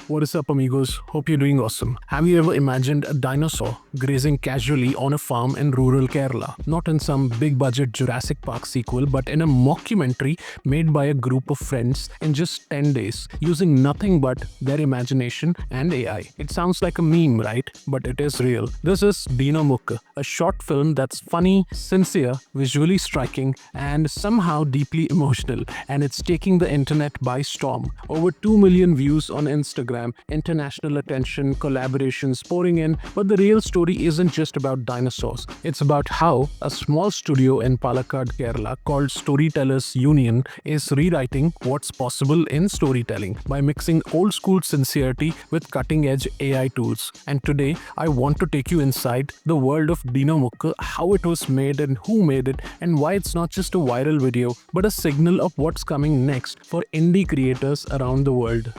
What is up, amigos? Hope you're doing awesome. Have you ever imagined a dinosaur grazing casually on a farm in rural Kerala? Not in some big budget Jurassic Park sequel, but in a mockumentary made by a group of friends in just 10 days, using nothing but their imagination and AI. It sounds like a meme, right? But it is real. This is Dino Mukk, a short film that's funny, sincere, visually striking, and somehow deeply emotional. And it's taking the internet by storm. Over 2 million views on Instagram, international attention, collaborations pouring in. But the real story isn't just about dinosaurs. It's about how a small studio in Palakkad, Kerala called Storytellers Union is rewriting what's possible in storytelling by mixing old school sincerity with cutting edge AI tools. And today, I want to take you inside the world of Dino Mukk, how it was made and who made it, and why it's not just a viral video, but a signal of what's coming next for indie creators around the world.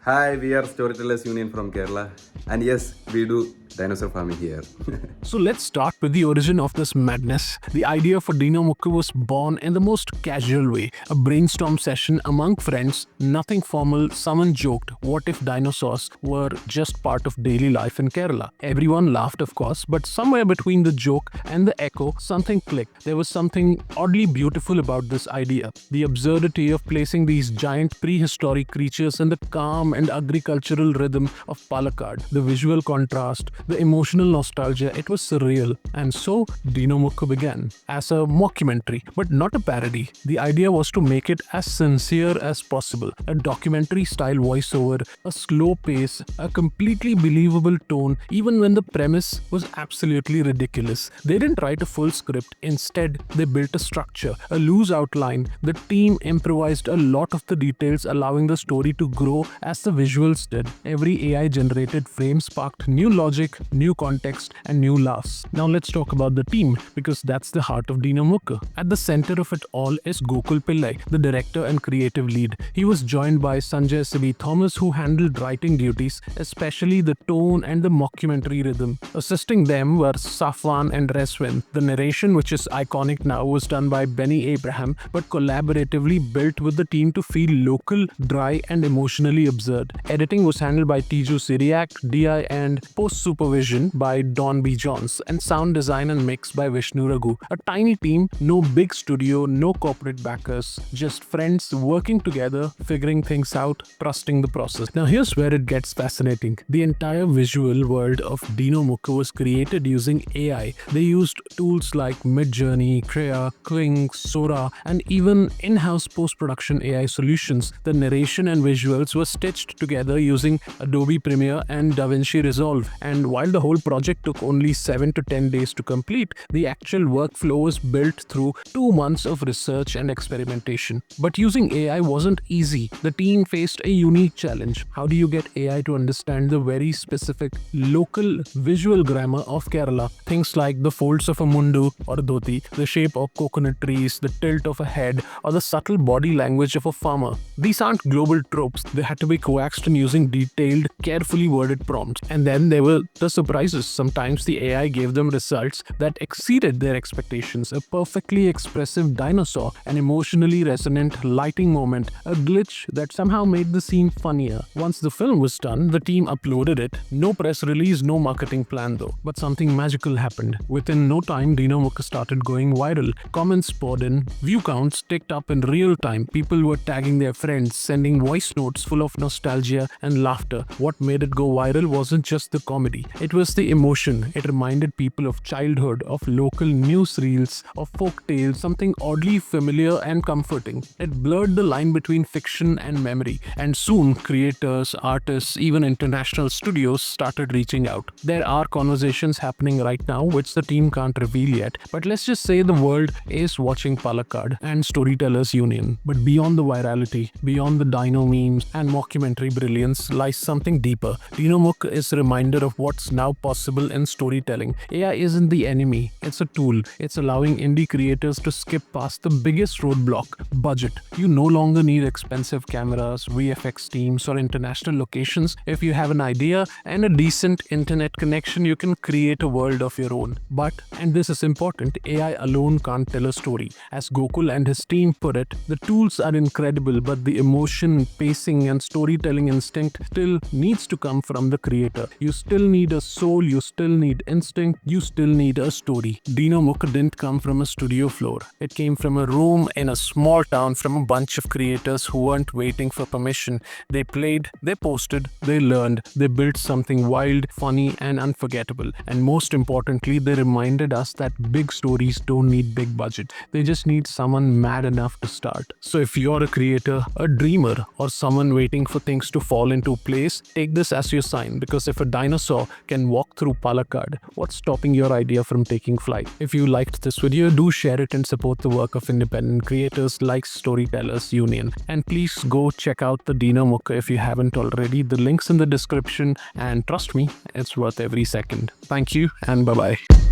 Hi, we are Storytellers Union from Kerala, and yes, we do dinosaur farming here. So let's start with the origin of this madness. The idea for Dino Mukk was born in the most casual way. A brainstorm session among friends, nothing formal. Someone joked, what if dinosaurs were just part of daily life in Kerala? Everyone laughed, of course, but somewhere between the joke and the echo, something clicked. There was something oddly beautiful about this idea. The absurdity of placing these giant prehistoric creatures in the calm and agricultural rhythm of Palakkad. The visual contrast, the emotional nostalgia, it was surreal. And so Dino Mukk began as a mockumentary, but not a parody. The idea was to make it as sincere as possible. A documentary style voiceover, a slow pace, a completely believable tone, even when the premise was absolutely ridiculous. They didn't write a full script. Instead, they built a structure, a loose outline. The team improvised a lot of the details, allowing the story to grow as the visuals did. Every AI generated frame sparked new logic, new context, and new laughs. Now let's talk about the team, because that's the heart of Dino Mukk. At the center of it all is Gokul Pillai, the director and creative lead. He was joined by Sanjay Sibi Thomas, who handled writing duties, especially the tone and the mockumentary rhythm. Assisting them were Safwan and Reswin. The narration, which is iconic now, was done by Benny Abraham, but collaboratively built with the team to feel local, dry, and emotionally absurd. Editing was handled by Tiju Siriak, DI, and post-supervision by Don B. Jones, and sound design and mix by Vishnu Raghu. A tiny team, no big studio, no corporate backers, just friends working together, figuring things out, trusting the process. Now here's where it gets fascinating. The entire visual world of Dino Mukk was created using AI. They used tools like Midjourney, Krea, Kling, Sora, and even in-house post-production AI solutions. The narration and visuals were stitched together using Adobe Premiere and DaVinci Resolve. And while the whole project took only 7 to 10 days to complete, the actual workflow was built through 2 months of research and experimentation. But using AI wasn't easy. The team faced a unique challenge. How do you get AI to understand the very specific local visual grammar of Kerala? Things like the folds of a mundu or a dhoti, the shape of coconut trees, the tilt of a head, or the subtle body language of a farmer. These aren't global tropes. They had to be coaxed in using detailed, carefully worded prompts. And then there were the surprises. Sometimes the AI gave them results that exceeded their expectations. A perfectly expressive dinosaur, an emotionally resonant lighting moment, a glitch that somehow made the scene funnier. Once the film was done, the team uploaded it. No press release, no marketing plan though. But something magical happened. Within no time, Dino Mukk started going viral. Comments poured in, view counts ticked up in real time. People were tagging their friends, sending voice notes full of nostalgia and laughter. What made it go viral wasn't just the comedy. It was the emotion. It reminded people of childhood, of local newsreels, of folk tales, something oddly familiar and comforting. It blurred the line between fiction and memory. And soon, creators, artists, even international studios started reaching out. There are conversations happening right now which the team can't reveal yet. But let's just say the world is watching Palakkad and Storytellers Union. But beyond the virality, beyond the dino memes and mockumentary brilliance lies something deeper. Dino Mukk is a reminder of what what's now possible in storytelling. AI isn't the enemy, it's a tool. It's allowing indie creators to skip past the biggest roadblock: budget. You no longer need expensive cameras, VFX teams, or international locations. If you have an idea and a decent internet connection, you can create a world of your own. But, and this is important, AI alone can't tell a story. As Gokul and his team put it, the tools are incredible, but the emotion, pacing, and storytelling instinct still needs to come from the creator. You still need a soul, you still need instinct, you still need a story. Dino Mukk didn't come from a studio floor. It came from a room in a small town from a bunch of creators who weren't waiting for permission. They played, they posted, they learned, they built something wild, funny, and unforgettable. And most importantly, they reminded us that big stories don't need big budget. They just need someone mad enough to start. So if you're a creator, a dreamer, or someone waiting for things to fall into place, take this as your sign, because if a dinosaur can walk through Palakkad, what's stopping your idea from taking flight? If you liked this video, do share it and support the work of independent creators like Storytellers Union. And please go check out the Dino Mukk if you haven't already. The link's in the description, and trust me, it's worth every second. Thank you and bye-bye.